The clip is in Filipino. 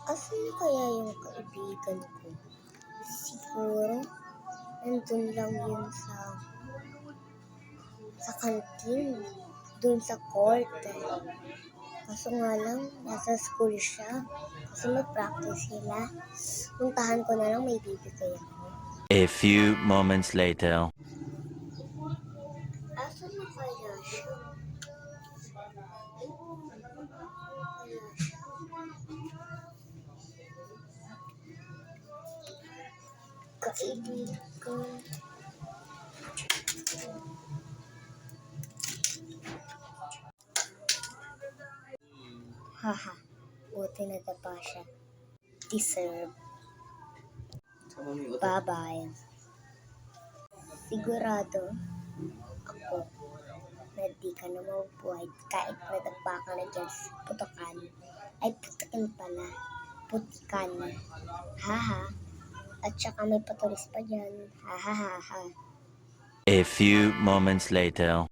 Asan na kaya yung kaibigan ko? Siguro, nandun lang yun sa kantin, dun sa court. Kaso nga lang, nasa school siya. Kasi may practice sila. Puntahan ko na lang, may bibigay ako. A few moments later. Asan na kaya siya? Kaibigan. Haha, buti nadapa siya. Deserve. Bye-bye. Sigurado ako na di ka na mabubuhay kahit nadapa ka na dyan sa putukan. Ay, putukan pala. Putikan. Haha. At saka may patulis pa dyan. Ha ha ha ha. A few moments later.